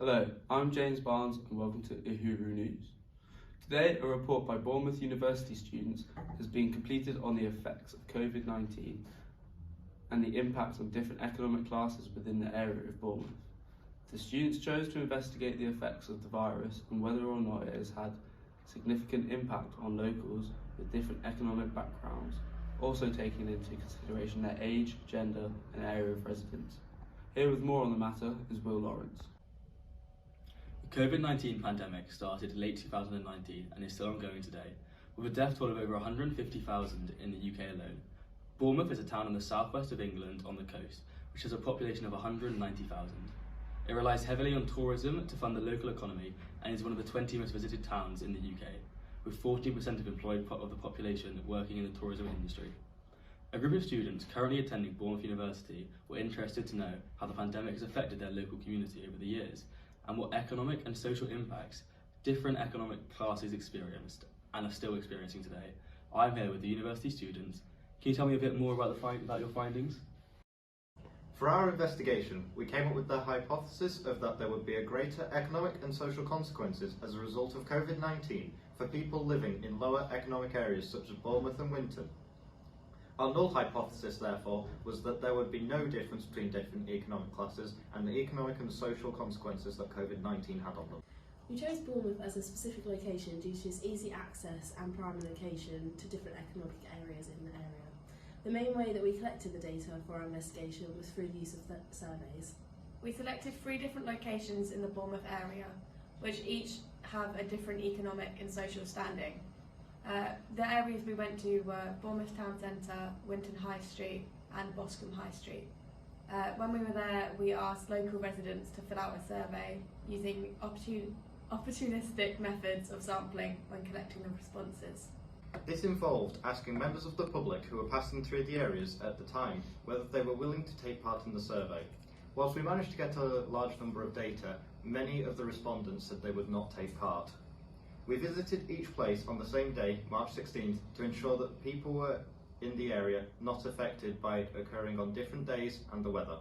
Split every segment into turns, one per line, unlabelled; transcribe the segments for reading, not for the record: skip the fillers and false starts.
Hello, I'm James Barnes and welcome to Uhuru News. Today, a report by Bournemouth University students has been completed on the effects of COVID-19 and the impact on different economic classes within the area of Bournemouth. The students chose to investigate the effects of the virus and whether or not it has had significant impact on locals with different economic backgrounds, also taking into consideration their age, gender and area of residence. Here with more on the matter is Will Lawrence.
The COVID-19 pandemic started late 2019 and is still ongoing today, with a death toll of over 150,000 in the UK alone. Bournemouth is a town in the southwest of England on the coast, which has a population of 190,000. It relies heavily on tourism to fund the local economy and is one of the 20 most visited towns in the UK, with 40% of employed of the population working in the tourism industry. A group of students currently attending Bournemouth University were interested to know how the pandemic has affected their local community over the years, and what economic and social impacts different economic classes experienced and are still experiencing today. I'm here with the university students. Can you tell me a bit more about your findings?
For our investigation, we came up with the hypothesis of that there would be a greater economic and social consequences as a result of COVID-19 for people living in lower economic areas such as Bournemouth and Winton. Our null hypothesis, therefore, was that there would be no difference between different economic classes and the economic and social consequences that COVID-19 had on them.
We chose Bournemouth as a specific location due to its easy access and prime location to different economic areas in the area. The main way that we collected the data for our investigation was through the use of surveys.
We selected 3 different locations in the Bournemouth area, which each have a different economic and social standing. The areas we went to were Bournemouth Town Centre, Winton High Street and Boscombe High Street. When we were there, we asked local residents to fill out a survey using opportunistic methods of sampling when collecting the responses.
This involved asking members of the public who were passing through the areas at the time whether they were willing to take part in the survey. Whilst we managed to get a large number of data, many of the respondents said they would not take part. We visited each place on the same day, March 16th, to ensure that people were in the area not affected by it occurring on different days and the weather.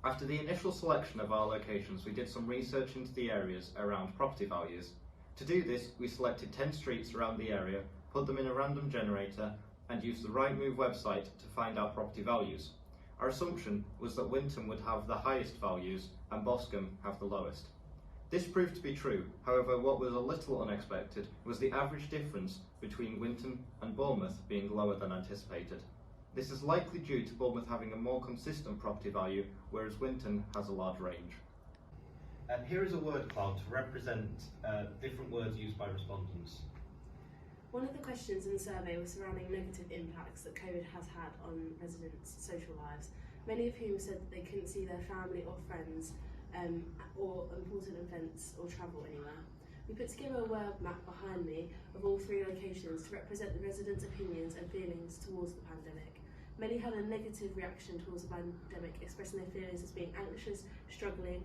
After the initial selection of our locations, we did some research into the areas around property values. To do this, we selected 10 streets around the area, put them in a random generator and used the Rightmove website to find out property values. Our assumption was that Winton would have the highest values and Boscombe have the lowest. This proved to be true, however what was a little unexpected was the average difference between Winton and Bournemouth being lower than anticipated. This is likely due to Bournemouth having a more consistent property value, whereas Winton has a large range.
Here is a word cloud to represent different words used by respondents.
One of the questions in the survey was surrounding negative impacts that COVID has had on residents' social lives, many of whom said that they couldn't see their family or friends or important events or travel anywhere. We put together a word map behind me of all 3 locations to represent the residents' opinions and feelings towards the pandemic. Many had a negative reaction towards the pandemic, expressing their feelings as being anxious, struggling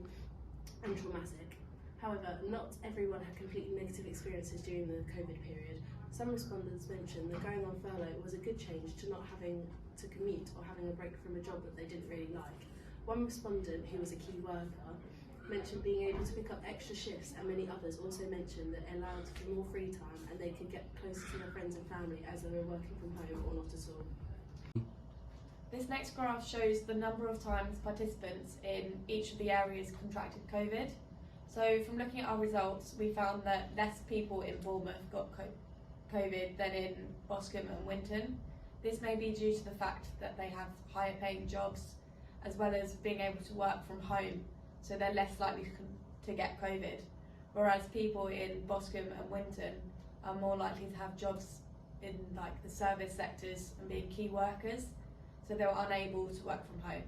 and traumatic. However, not everyone had completely negative experiences during the COVID period. Some respondents mentioned that going on furlough was a good change to not having to commute or having a break from a job that they didn't really like. One respondent, who was a key worker, mentioned being able to pick up extra shifts, and many others also mentioned that it allowed for more free time and they could get closer to their friends and family as they were working from home or not at all.
This next graph shows the number of times participants in each of the areas contracted COVID. So from looking at our results, we found that less people in Bournemouth got COVID than in Boscombe and Winton. This may be due to the fact that they have higher paying jobs, as well as being able to work from home, so they're less likely to get COVID. Whereas people in Boscombe and Winton are more likely to have jobs in like the service sectors and being key workers, so they were unable to work from home.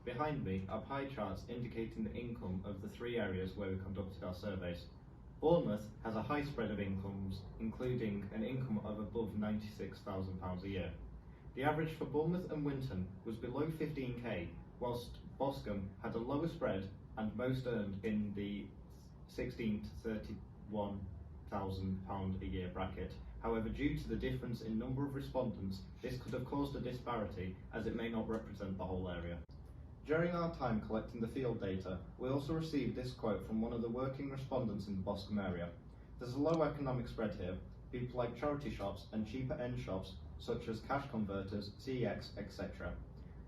Behind me are pie charts indicating the income of the 3 areas where we conducted our surveys. Bournemouth has a high spread of incomes, including an income of above £96,000 a year. The average for Bournemouth and Winton was below 15k, whilst Boscombe had a lower spread and most earned in the £16,000 to £31,000 a year bracket. However, due to the difference in number of respondents, this could have caused a disparity as it may not represent the whole area. During our time collecting the field data, we also received this quote from one of the working respondents in the Boscombe area. There's a low economic spread here. People like charity shops and cheaper end shops such as cash converters, CEX, etc.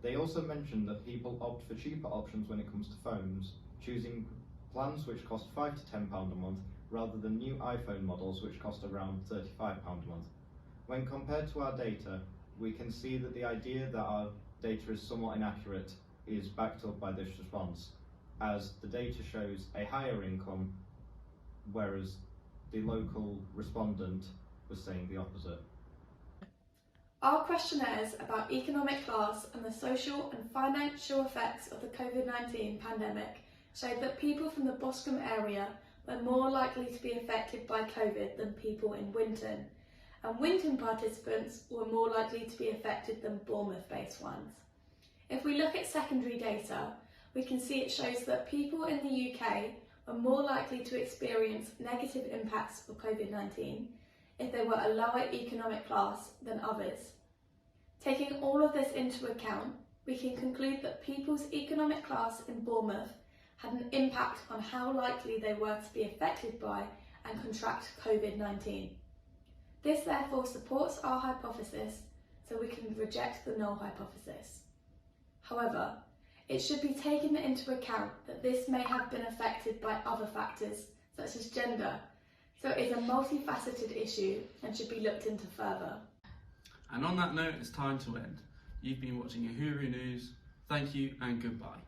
They also mentioned that people opt for cheaper options when it comes to phones, choosing plans which cost £5 to £10 a month rather than new iPhone models which cost around £35 a month. When compared to our data, we can see that the idea that our data is somewhat inaccurate is backed up by this response, as the data shows a higher income, whereas the local respondent was saying the opposite.
Our questionnaires about economic class and the social and financial effects of the COVID-19 pandemic showed that people from the Boscombe area were more likely to be affected by COVID than people in Winton, and Winton participants were more likely to be affected than Bournemouth-based ones. If we look at secondary data, we can see it shows that people in the UK were more likely to experience negative impacts of COVID-19 if they were a lower economic class than others. Taking all of this into account, we can conclude that people's economic class in Bournemouth had an impact on how likely they were to be affected by and contract COVID-19. This therefore supports our hypothesis, so we can reject the null hypothesis. However, it should be taken into account that this may have been affected by other factors, such as gender, so it is a multifaceted issue and should be looked into further.
And on that note, it's time to end. You've been watching Uhuru News. Thank you and goodbye.